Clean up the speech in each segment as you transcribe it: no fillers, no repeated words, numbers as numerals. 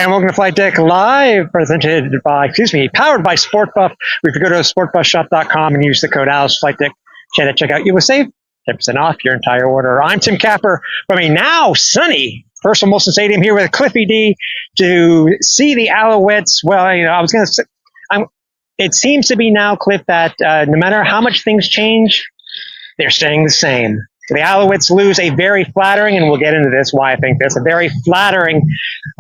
And welcome to Flightdeck Live, powered by SportBuff. If you go to sportbuffshop.com and use the code Alice Flightdeck at checkout, you will save 10% off your entire order. I'm Tim Capper from a now sunny First Molson Stadium here with Cliffy D to see the Alouettes. Well, I was going to say, it seems to be now, Cliff, that no matter how much things change, they're staying the same. The Alouettes lose a very flattering, and we'll get into this, why I think this, a very flattering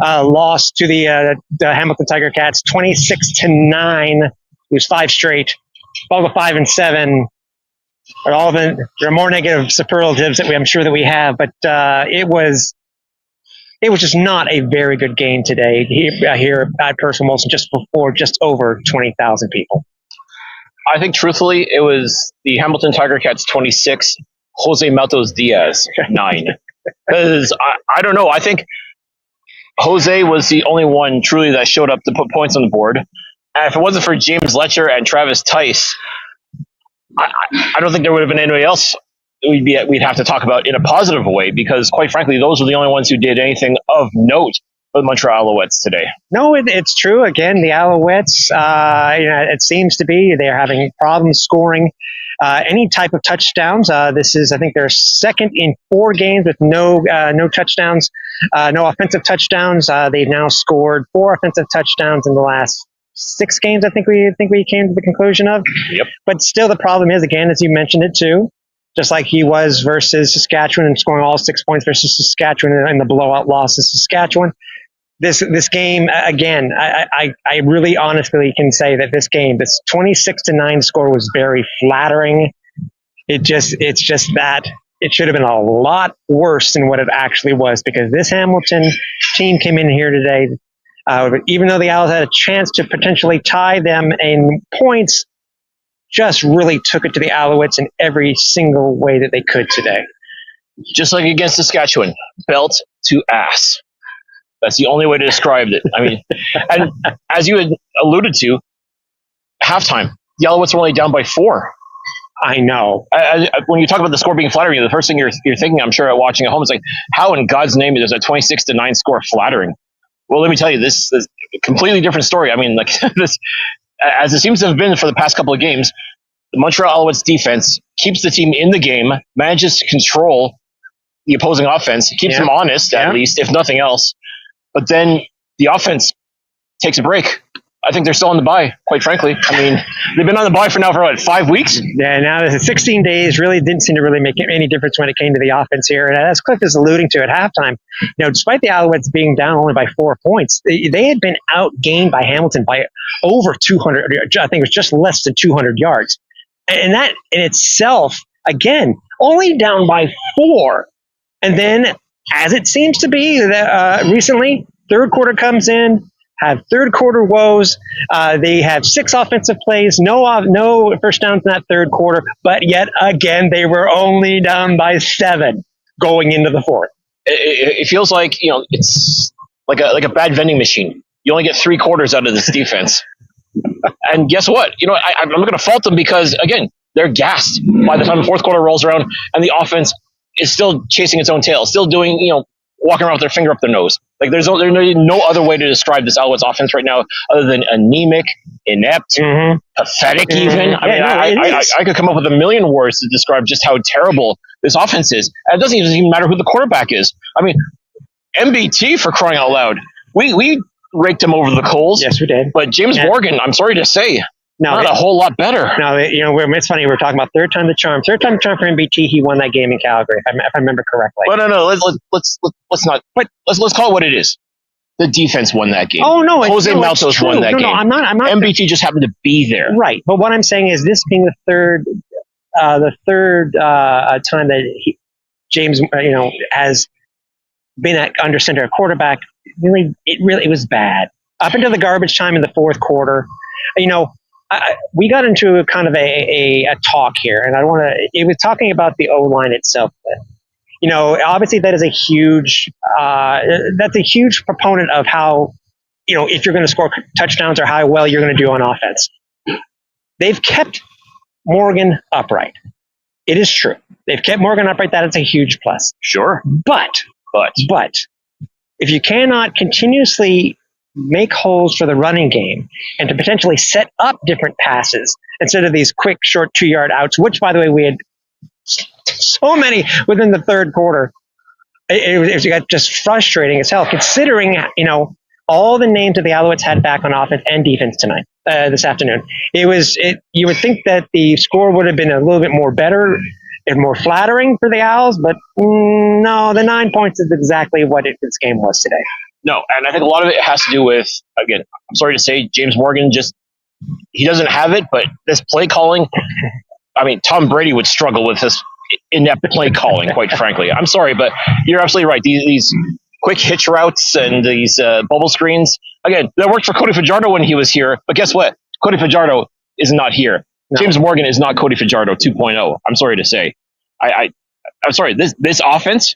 loss to the Hamilton Tiger Cats, 26-9. Lose 5 straight. All the 5 and 7. All of them, there are more negative superlatives that I'm sure that we have, but it was just not a very good game today here at Personal Molson, just over 20,000 people. I think, truthfully, it was the Hamilton Tiger Cats 26, Jose Maltos Diaz 9. Because I don't know. I think Jose was the only one truly that showed up to put points on the board. And if it wasn't for James Letcher and Travis Tice, I don't think there would have been anybody else we'd have to talk about in a positive way, because quite frankly, those were the only ones who did anything of note for the Montreal Alouettes today. No, it's true. Again, the Alouettes, it seems to be they're having problems scoring any type of touchdowns. This is, I think, their second in 4 games with no touchdowns, no offensive touchdowns. They've now scored 4 offensive touchdowns in the last 6 games. I think we came to the conclusion of. Yep. But still, the problem is, again, as you mentioned it too, just like he was versus Saskatchewan and scoring all 6 points versus Saskatchewan and the blowout loss to Saskatchewan. This game, again, I really honestly can say that this 26-9 score was very flattering. It's just that it should have been a lot worse than what it actually was, because this Hamilton team came in here today, even though the Owls had a chance to potentially tie them in points, just really took it to the Alouettes in every single way that they could today. Just like against Saskatchewan, belt to ass. That's the only way to describe it. I mean, and as you had alluded to, halftime, the Alouettes were only down by 4. I know. When you talk about the score being flattering, the first thing you're thinking, I'm sure, at watching at home, is like, how in God's name is a 26-9 score flattering? Well, let me tell you, this is a completely different story. I mean, like this, as it seems to have been for the past couple of games, the Montreal Alouettes defense keeps the team in the game, manages to control the opposing offense, keeps them honest, at least, if nothing else. But then the offense takes a break. I think they're still on the bye, quite frankly. I mean, they've been on the bye for 5 weeks? Yeah, now the 16 days really didn't seem to really make any difference when it came to the offense here. And as Cliff is alluding to at halftime, despite the Alouettes being down only by 4 points, they had been outgained by Hamilton by over 200. I think it was just less than 200 yards. And that in itself, again, only down by 4. And then, as it seems to be recently, third quarter comes in, have third quarter woes. They have 6 offensive plays, no first downs in that third quarter, but yet again they were only down by 7 going into the fourth. It feels like it's like a bad vending machine. You only get 3 quarters out of this defense, and guess what? I'm not going to fault them, because again, they're gassed by the time the fourth quarter rolls around, and the offense is still chasing its own tail, still doing walking around with their finger up their nose. Like there's no other way to describe this Alouettes offense right now other than anemic, inept, pathetic. Even I could come up with a million words to describe just how terrible this offense is. And it doesn't even matter who the quarterback is. I mean, MBT, for crying out loud, we raked him over the coals. Yes, we did. But James Morgan, I'm sorry to say, not a whole lot better. No, it's funny. We're talking about third time the charm. Third time the charm for MBT. He won that game in Calgary, if I remember correctly. But no. Let's not. But let's call it what it is. The defense won that game. Oh no, Jose Maltos won that game. No, I'm not. MBT just happened to be there. Right. But what I'm saying is, this being the third time that James, has been under center at quarterback. It was bad up until the garbage time in the fourth quarter. We got into a kind of a talk here, and it was talking about the O-line itself. Obviously that is a huge proponent of how, if you're going to score touchdowns or how well you're going to do on offense. They've kept Morgan upright. It is true. They've kept Morgan upright. That is a huge plus. Sure. But if you cannot continuously make holes for the running game and to potentially set up different passes instead of these quick, short 2-yard outs, which, by the way, we had so many within the third quarter. It got just frustrating as hell, considering, all the names that the Alouettes had back on offense and defense tonight, this afternoon. You would think that the score would have been a little bit more better and more flattering for the Owls, but no, the 9 points is exactly what this game was today. No, and I think a lot of it has to do with, again, I'm sorry to say, James Morgan he doesn't have it, but this play calling, I mean, Tom Brady would struggle with this inept play calling, quite frankly. I'm sorry, but you're absolutely right. These quick hitch routes and these bubble screens, again, that worked for Cody Fajardo when he was here, but guess what? Cody Fajardo is not here. No. James Morgan is not Cody Fajardo 2.0. I'm sorry to say. I'm sorry, this offense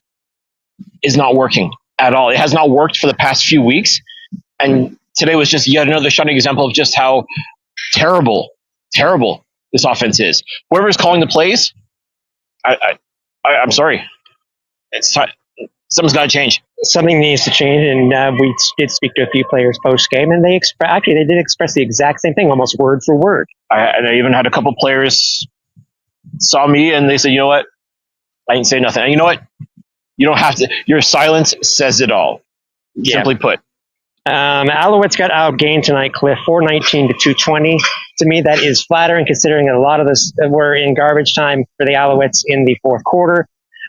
is not working at all. It has not worked for the past few weeks, and today was just yet another shining example of just how terrible this offense is. Whoever's calling the plays, I'm sorry. It's time. Something's got to change. Something needs to change, and we did speak to a few players post game, and they did express the exact same thing, almost word for word. And I even had a couple players saw me, and they said, "You know what? I didn't say nothing. And you know what? You don't have to. Your silence says it all." Yeah. Simply put. Alouettes got outgained tonight, Cliff, 419 to 220. To me, that is flattering, considering that a lot of this were in garbage time for the Alouettes in the fourth quarter.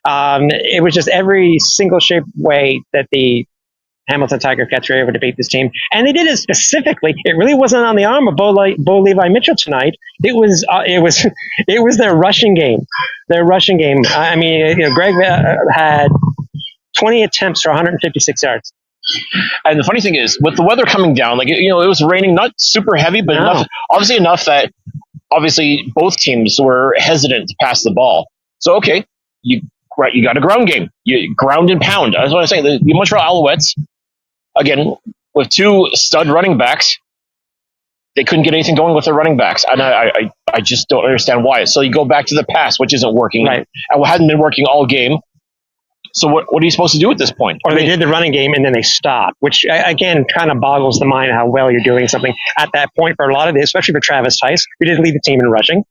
It was just every single shape way that the Hamilton Tiger Cats were able to beat this team. And they did it specifically. It really wasn't on the arm of Bo Levi Mitchell tonight. It was their rushing game. I mean, Greg had 20 attempts for 156 yards. And the funny thing is, with the weather coming down, it was raining, not super heavy, but enough that both teams were hesitant to pass the ball. So, okay, you got a ground game. You ground and pound. That's what I'm saying. The Montreal Alouettes, again, with two stud running backs, they couldn't get anything going with their running backs. And I just don't understand why. So you go back to the pass, which isn't working, right, and what hadn't been working all game. So what are you supposed to do at this point? Or they did the running game and then they stopped, which, again, kind of boggles the mind how well you're doing something at that point for a lot of it, especially for Travis Tice, who did lead the team in rushing.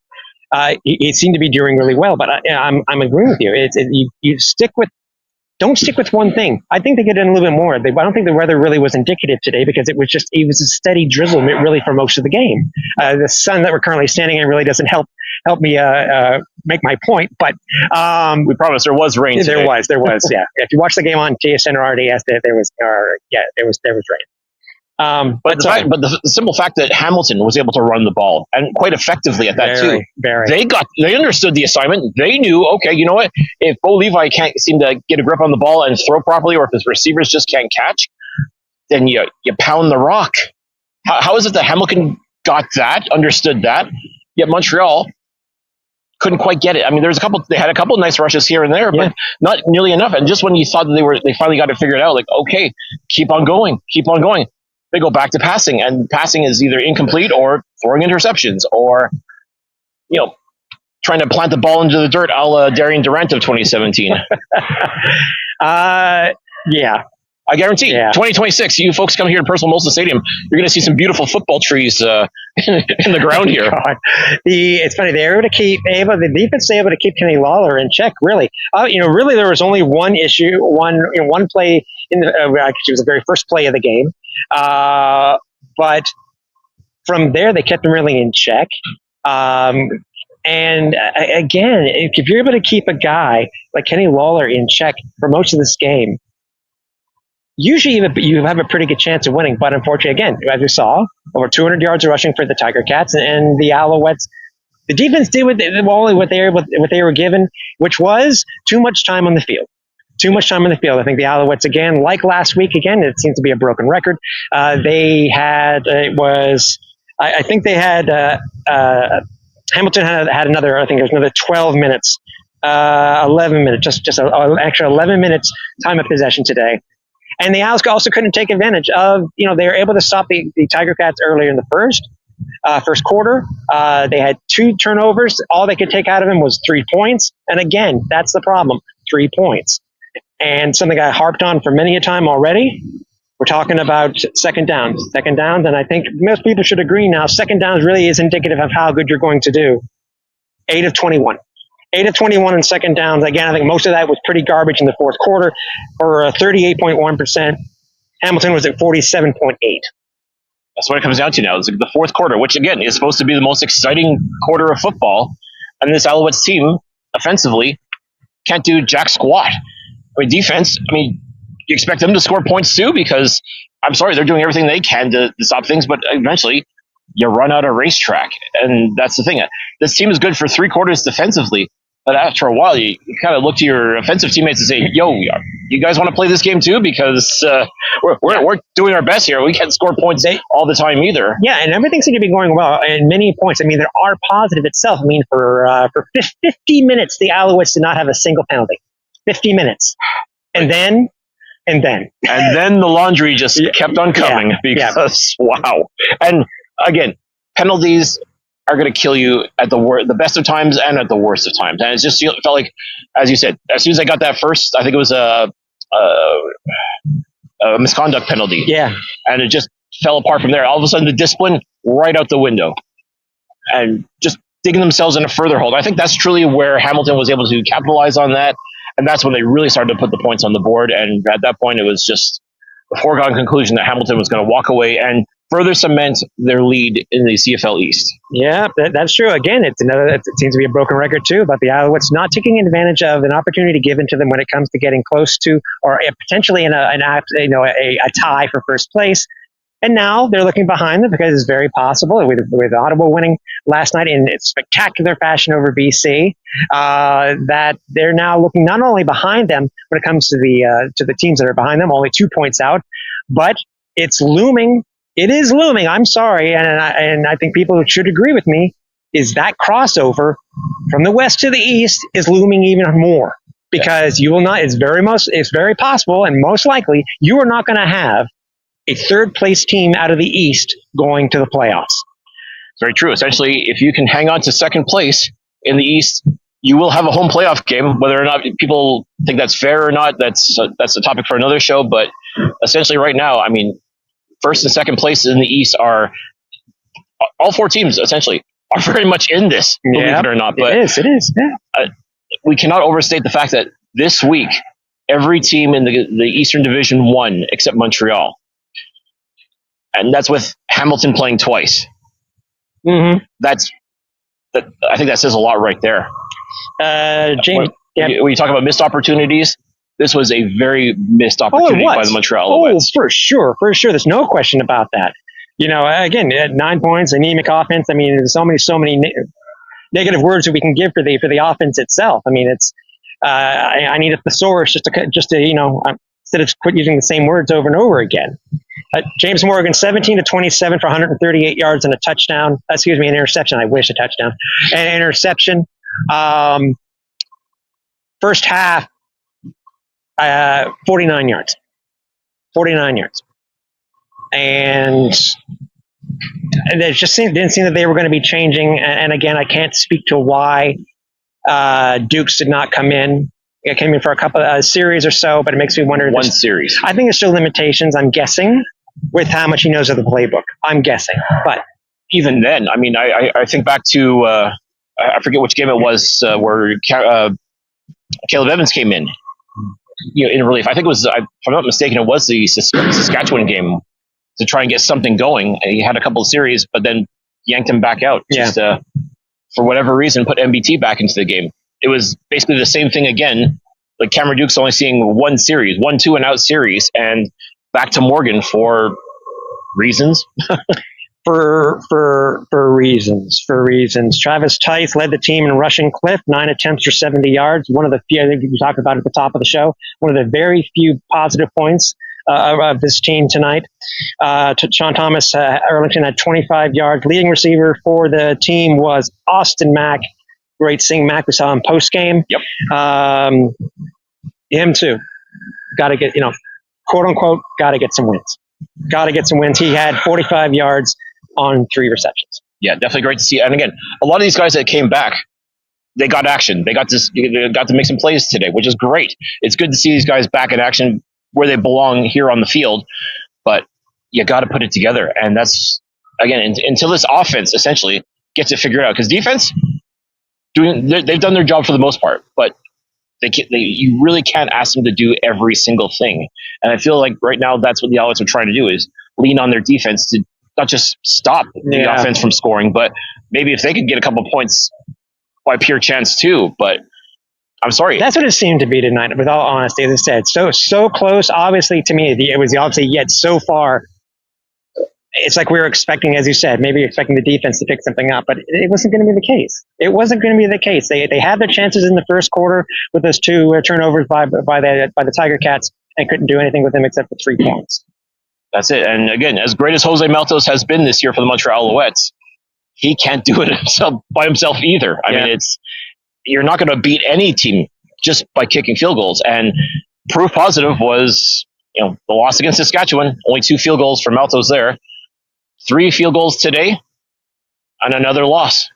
He seemed to be doing really well, but I'm agreeing with you. You don't stick with one thing. I think they get in a little bit more. I don't think the weather really was indicative today because it was a steady drizzle really for most of the game. The sun that we're currently standing in really doesn't help me make my point, but we promise there was rain today. There was, yeah. If you watch the game on TSN or RDS, there was rain. But the simple fact that Hamilton was able to run the ball and quite effectively at that too. They understood the assignment. They knew, okay, you know what? If Bo Levi can't seem to get a grip on the ball and throw properly, or if his receivers just can't catch, then you pound the rock. How is it that Hamilton got that, understood that, yet Montreal couldn't quite get it? I mean, they had a couple nice rushes here and there, but not nearly enough. And just when you thought that they finally got it figured out, okay, keep on going. They go back to passing, and passing is either incomplete or throwing interceptions or, trying to plant the ball into the dirt a la Darian Durant of 2017. Yeah. I guarantee 2026, you folks come here to Personal Molson Stadium, you're going to see some beautiful football trees in the ground here. It's funny. The defense was able to keep Kenny Lawler in check, really. Really there was only one issue, one play it was the very first play of the game. But from there, they kept him really in check. And again, if you're able to keep a guy like Kenny Lawler in check for most of this game, usually you have a pretty good chance of winning. But unfortunately, again, as we saw, over 200 yards of rushing for the Tiger Cats, and the Alouettes, the defense did what they were given, which was too much time on the field. Too much time on the field. I think the Alouettes, again, like last week, it seems to be a broken record. They had, I think they had, Hamilton had another, I think it was another 12 minutes, 11 minutes, just an extra 11 minutes time of possession today. And the Owls also couldn't take advantage of, they were able to stop the Tiger Cats earlier in the first quarter. They had 2 turnovers. All they could take out of them was 3 points. And again, that's the problem, 3 points. And something I harped on for many a time already, We're talking about second downs, and I think most people should agree now, second downs really is indicative of how good you're going to do. 8 of 21. 8 of 21 in second downs. Again, I think most of that was pretty garbage in the fourth quarter, or 38.1%. Hamilton was at 47.8. That's what it comes down to now. It's the fourth quarter, which, again, is supposed to be the most exciting quarter of football. And this Alouettes team, offensively, can't do jack squat. I mean, defense, you expect them to score points too, because, I'm sorry, they're doing everything they can to stop things, but eventually you run out of racetrack. And that's the thing. This team is good for 3 quarters defensively, but after a while, you kind of look to your offensive teammates and say, yo, you guys want to play this game too? Because we're doing our best here. We can't score points all the time either. Yeah, and everything seemed to be going well. And many points. There are positive itself. For 50 minutes, the Alouettes did not have a single penalty. 50 minutes. And then the laundry just kept on coming because, wow. And again, penalties are going to kill you at the best of times and at the worst of times. And it just felt like, as you said, as soon as I got that first, I think it was a misconduct penalty. Yeah. And it just fell apart from there. All of a sudden, the discipline right out the window. And just digging themselves in a further hole. I think that's truly where Hamilton was able to capitalize on that. And that's when they really started to put the points on the board. And at that point, it was just a foregone conclusion that Hamilton was going to walk away and further cement their lead in the CFL East. Yeah, that's true. Again, it seems to be a broken record too about the Alouettes not taking advantage of an opportunity given to them when it comes to getting close to or potentially in a tie for first place. And now they're looking behind them because it's very possible with Ottawa winning last night in spectacular fashion over BC, that they're now looking not only behind them when it comes to the teams that are behind them, only 2 points out, but it's looming. It is looming. I'm sorry, and I think people should agree with me. Is that crossover from the west to the east is looming even more because you will not. It's very possible, and most likely you are not going to have a third place team out of the East going to the playoffs. Very true. Essentially, if you can hang on to second place in the East, you will have a home playoff game. Whether or not people think that's fair or not, that's a topic for another show. But essentially, right now, first and second place in the East are all 4 teams. Essentially, are very much in this, believe it or not. But it is. Yeah. We cannot overstate the fact that this week, every team in the Eastern Division won except Montreal. And that's with Hamilton playing twice. Mm-hmm. I think that says a lot right there. James, when you talk about missed opportunities, this was a very missed opportunity by the Montreal Alouettes. For sure. There's no question about that. Again, 9 points, anemic offense. There's so many negative words that we can give for the offense itself. It's I need a thesaurus just to instead of quit using the same words over and over again. James Morgan, 17 to 27 for 138 yards and a touchdown. An interception. I wish a touchdown. An interception. First half, 49 yards. 49 yards. And it just didn't seem that they were going to be changing. And again, I can't speak to why Dukes did not come in. It came in for a couple of series or so, but it makes me wonder. One series. I think there's still limitations, I'm guessing, with how much he knows of the playbook. I'm guessing. But even then, I think back to, I forget which game it was where Caleb Evans came in, in relief. I think it was, if I'm not mistaken, it was the Saskatchewan game to try and get something going. And he had a couple of series, but then yanked him back out. Just for whatever reason, put MBT back into the game. It was basically the same thing again. Like Cameron Duke's only seeing 1 series, 1 2-and-out series, and back to Morgan for reasons. for reasons. Travis Tice led the team in rushing Cliff, 9 attempts for 70 yards. One of the few, I think we talked about at the top of the show, one of the very few positive points of this team tonight. Sean Thomas Arlington had 25 yards. Leading receiver for the team was Austin Mack. Great seeing Mac. We saw him post game. Yep. Him too. Got to get, quote unquote, got to get some wins. He had 45 yards on 3 receptions. Yeah, definitely great to see. And again, a lot of these guys that came back, they got action. They got to make some plays today, which is great. It's good to see these guys back in action where they belong here on the field. but you got to put it together. And that's, again, until this offense essentially gets it figured out. Because defense, they've done their job for the most part, but you really can't ask them to do every single thing. And I feel like right now that's what the Alouettes are trying to do, is lean on their defense to not just stop the offense from scoring, but maybe if they could get a couple points by pure chance too. But I'm sorry. That's what it seemed to be tonight, with all honesty. As I said, so close. Obviously, to me, it was obviously yet so far. It's like we were expecting, as you said, maybe expecting the defense to pick something up, but it wasn't going to be the case. It wasn't going to be the case. They had their chances in the first quarter with those two turnovers by the Tiger Cats, and couldn't do anything with them except for 3 points. That's it. And again, as great as Jose Maltos has been this year for the Montreal Alouettes, he can't do it by himself either. I mean, you're not going to beat any team just by kicking field goals. And proof positive was, the loss against Saskatchewan. Only 2 field goals for Maltos there. 3 field goals today, and another loss.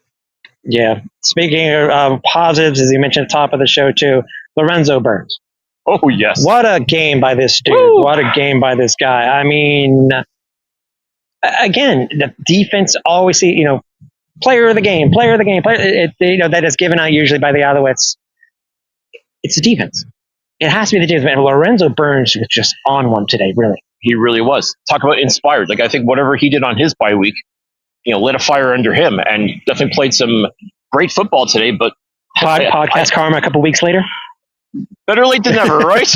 Yeah. Speaking of positives, as you mentioned at the top of the show too, Lorenzo Burns. Oh, yes. What a game by this dude. Woo! What a game by this guy. I mean, again, the defense always player of the game. That is given out usually by the Alouettes. It's the defense. It has to be the defense. And Lorenzo Burns was just on one today, really. He really was. Talk about inspired. Like, I think whatever he did on his bye week, lit a fire under him, and definitely played some great football today. But podcast karma a couple weeks later. Better late than never, right?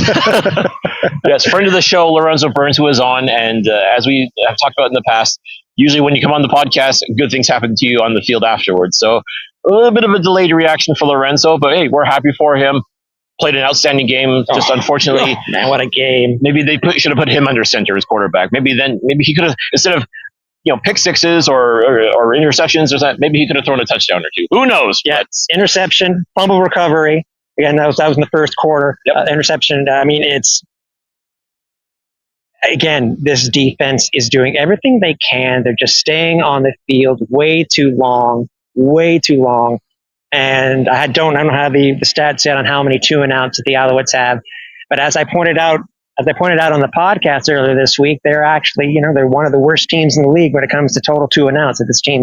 Yes, friend of the show, Lorenzo Burns, who is on, and as we have talked about in the past, usually when you come on the podcast, good things happen to you on the field afterwards. So a little bit of a delayed reaction for Lorenzo, but hey, we're happy for him. Played an outstanding game. Just unfortunately, man, what a game! Maybe they should have put him under center as quarterback. Maybe he could have, instead of pick sixes or interceptions or that, maybe he could have thrown a touchdown or two. Who knows? Yeah, interception, fumble recovery. Again, that was in the first quarter. Yep. Interception. I mean, this defense is doing everything they can. They're just staying on the field way too long. And I don't have the stats yet on how many 2-and-outs that the Alouettes have. But as I pointed out on the podcast earlier this week, they're actually, they're one of the worst teams in the league when it comes to total 2-and-outs that this team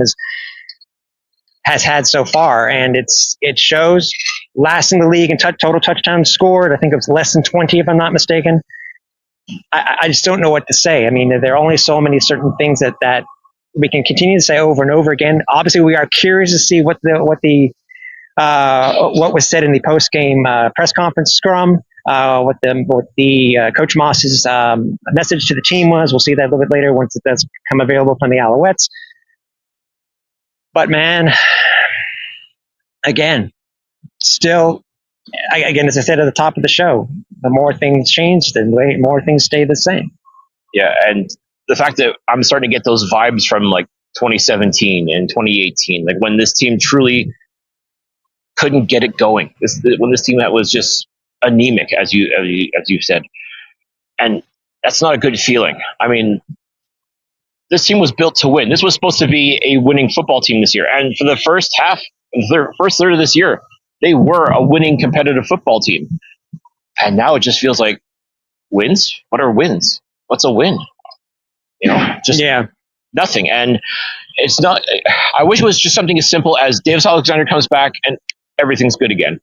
has had so far. And it shows. Last in the league in total touchdowns scored. I think it was less than 20, if I'm not mistaken. I just don't know what to say. I mean, there are only so many certain things that we can continue to say over and over again. Obviously, we are curious to see what was said in the post-game press conference scrum, what the Coach Moss's message to the team was. We'll see that a little bit later once it does become available from the Alouettes. But man, again, still, as I said at the top of the show, the more things change, the more things stay the same. Yeah, and the fact that I'm starting to get those vibes from like 2017 and 2018, like when this team truly couldn't get it going. When this team that was just anemic, as you said, and that's not a good feeling. I mean, this team was built to win. This was supposed to be a winning football team this year, and for the first third of this year, they were a winning competitive football team. And now it just feels like wins. What are wins? What's a win? Just nothing. And it's not. I wish it was just something as simple as Davis Alexander comes back and everything's good again.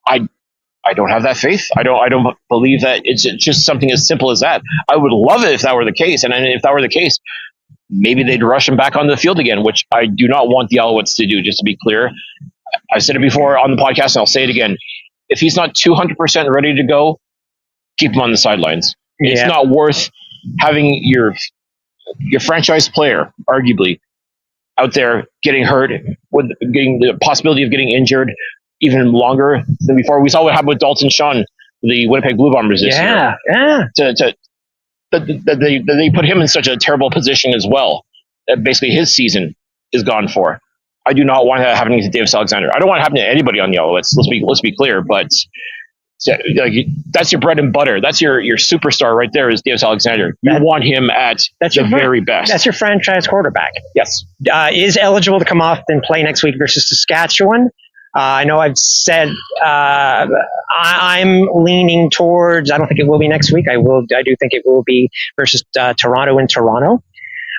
I don't have that faith. I don't believe that it's just something as simple as that. I would love it if that were the case. And if that were the case, maybe they'd rush him back on the field again, which I do not want the Alouettes to do, just to be clear. I've said it before on the podcast, and I'll say it again. If he's not 200% ready to go, keep him on the sidelines. Yeah. It's not worth having your franchise player, arguably, out there getting hurt, with getting the possibility of getting injured even longer than before. We saw what happened with Dalton Shawn, the Winnipeg Blue Bombers this year. Yeah. They put him in such a terrible position as well, that basically his season is gone for. I do not want that happening to Davis Alexander. I don't want it happening to anybody on the Alouettes. Let's be clear, but that's your bread and butter. That's your superstar right there is Davis Alexander. You want him at the very best. That's your franchise quarterback. Yes. Is eligible to come off and play next week versus Saskatchewan. I know I've said I'm leaning towards. I don't think it will be next week. I do think it will be versus Toronto in Toronto.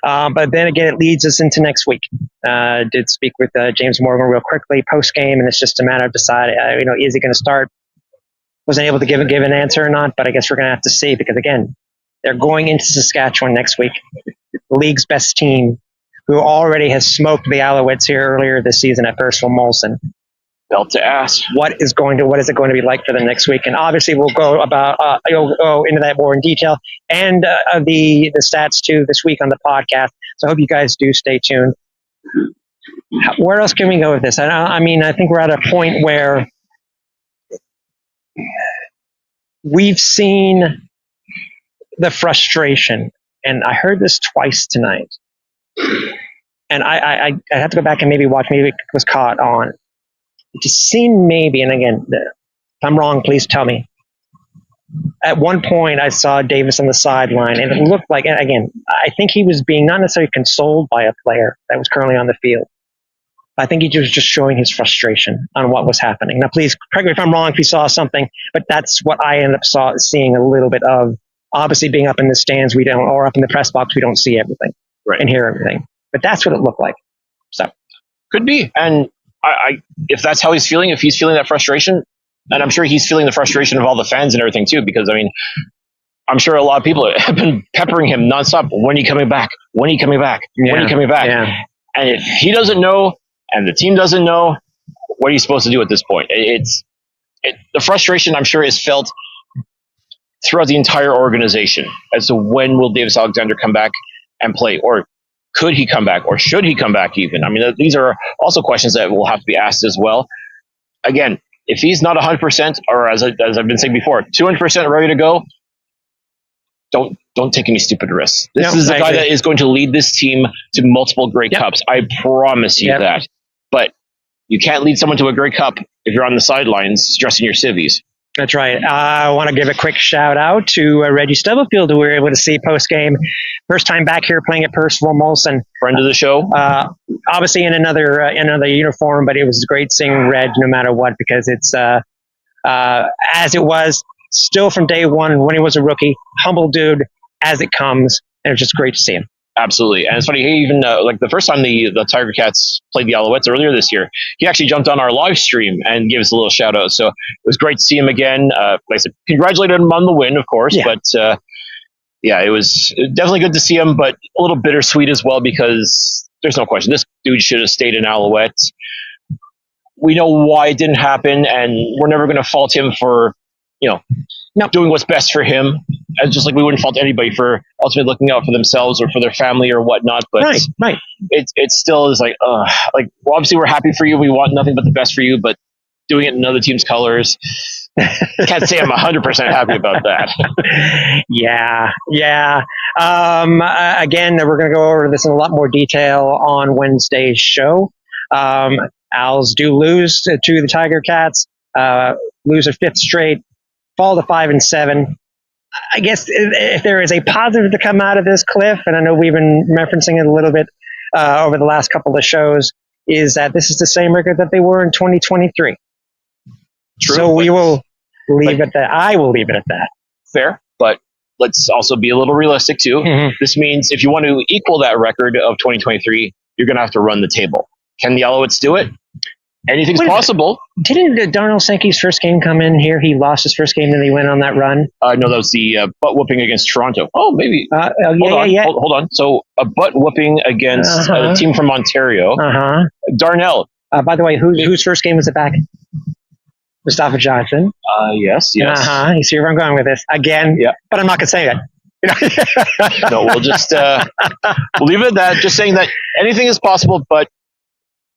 But then again, it leads us into next week. Did speak with James Morgan real quickly post game, and it's just a matter of deciding. Is he going to start? Wasn't able to give an answer or not, but I guess we're going to have to see because again, they're going into Saskatchewan next week. The league's best team, who already has smoked the Alouettes here earlier this season at Percival Molson. Belt to ass. What is it going to be like for the next week? And obviously, we'll go into that more in detail and the stats too this week on the podcast. So I hope you guys do stay tuned. Where else can we go with this? I think we're at a point where we've seen the frustration, and I heard this twice tonight. And I have to go back and maybe watch. Maybe it was caught on. It just seemed maybe, and again, if I'm wrong, please tell me. At one point, I saw Davis on the sideline, and it looked like, and again, I think he was being not necessarily consoled by a player that was currently on the field. I think he was just showing his frustration on what was happening. Now, please correct me if I'm wrong if you saw something, but that's what I ended up seeing a little bit of. Obviously, being up in the stands, we don't, or up in the press box, we don't see everything and hear everything. But that's what it looked like. So could be, and if that's how he's feeling, if he's feeling that frustration, and I'm sure he's feeling the frustration of all the fans and everything too, because I'm sure a lot of people have been peppering him nonstop. When are you coming back? When are you coming back? When are you coming back? Yeah. And if he doesn't know, and the team doesn't know, what are you supposed to do at this point? The frustration, I'm sure, is felt throughout the entire organization as to when will Davis Alexander come back and play, or could he come back, or should he come back even? These are also questions that will have to be asked as well. Again, if he's not 100%, or as I've been saying before, 200% ready to go, don't take any stupid risks. This is the guy that is going to lead this team to multiple Grey Cups. I promise you that. But you can't lead someone to a Grey Cup if you're on the sidelines stressing your civvies. That's right. I want to give a quick shout out to Reggie Stubblefield, who we were able to see post game. First time back here playing at Percival Molson. Friend of the show. Obviously in another uniform, but it was great seeing Reg no matter what, because it's as it was still from day one when he was a rookie, humble dude as it comes, and it was just great to see him. Absolutely. And it's funny, he even, the first time the Tiger Cats played the Alouettes earlier this year, he actually jumped on our live stream and gave us a little shout out. So it was great to see him again. Like I said, congratulated him on the win, of course. Yeah. But it was definitely good to see him, but a little bittersweet as well, because there's no question. This dude should have stayed in Alouettes. We know why it didn't happen, and we're never going to fault him for, doing what's best for him. Just like we wouldn't fault anybody for ultimately looking out for themselves or for their family or whatnot. But right. It still is like, well, obviously we're happy for you. We want nothing but the best for you, but doing it in other team's colors, can't say I'm 100% happy about that. Yeah. Again, we're going to go over this in a lot more detail on Wednesday's show. Owls do lose to the Tiger Cats, lose their fifth straight, fall to 5-7. I guess if there is a positive to come out of this, Cliff, and I know we've been referencing it a little bit over the last couple of shows, is that this is the same record that they were in 2023. True, so we will leave it at that. I will leave it at that. Fair, but let's also be a little realistic too. Mm-hmm. This means if you want to equal that record of 2023, you're going to have to run the table. Can the Alouettes do it? Anything's possible. Didn't Darnell Sankey's first game come in here? He lost his first game and he went on that run. No, that was the butt whooping against Toronto. Oh, maybe. Hold on. So a butt whooping against a team from Ontario. Darnell. By the way, whose first game was it back? Mustafa Johnson. Yes. You see where I'm going with this again. Yeah. But I'm not going to say that. No, we'll just we'll leave it at that. Just saying that anything is possible, but.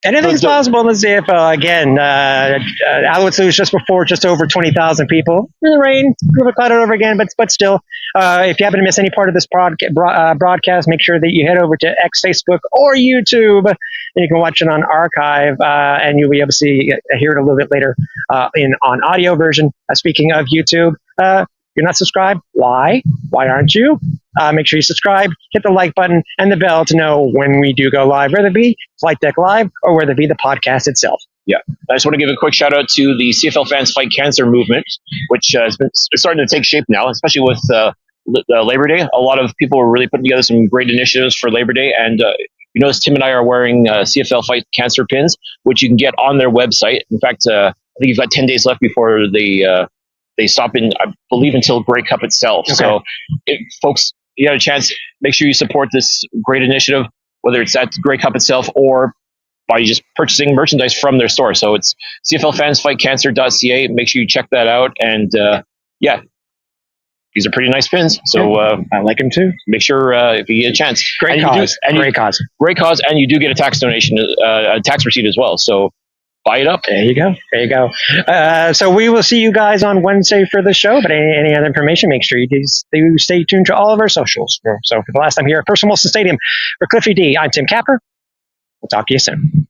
Anything's possible in the CFL. Again, Alouettes lose just over 20,000 people in the rain. A little bit clouded over again, but still, if you happen to miss any part of this broadcast, make sure that you head over to X, Facebook, or YouTube, and you can watch it on archive, and you'll be able to hear it a little bit later on audio version. Speaking of YouTube, you're not subscribed? Why? Why aren't you? Make sure you subscribe, hit the like button and the bell to know when we do go live, whether it be Flightdeck Live or whether it be the podcast itself. Yeah, I just want to give a quick shout out to the CFL Fans Fight Cancer movement, which has been starting to take shape now, especially with Labor Day. A lot of people are really putting together some great initiatives for Labor Day, and you notice Tim and I are wearing CFL Fight Cancer pins, which you can get on their website. In fact, I think you've got 10 days left before they stop in, I believe, until Grey Cup itself. Okay. So, folks, you got a chance, make sure you support this great initiative, whether it's at Grey Cup itself or by just purchasing merchandise from their store. So it's cflfansfightcancer.ca. Make sure you check that out. And yeah, these are pretty nice pins. So I like them too. Make sure if you get a chance. Great cause. Great cause. Great cause. And you do get a tax donation, a tax receipt as well. So buy it up. There you go. There you go. So we will see you guys on Wednesday for the show. But any other information, make sure you do stay tuned to all of our socials. So for the last time here at First and Wilson Stadium, for Cliffy D, I'm Tim Capper. We'll talk to you soon.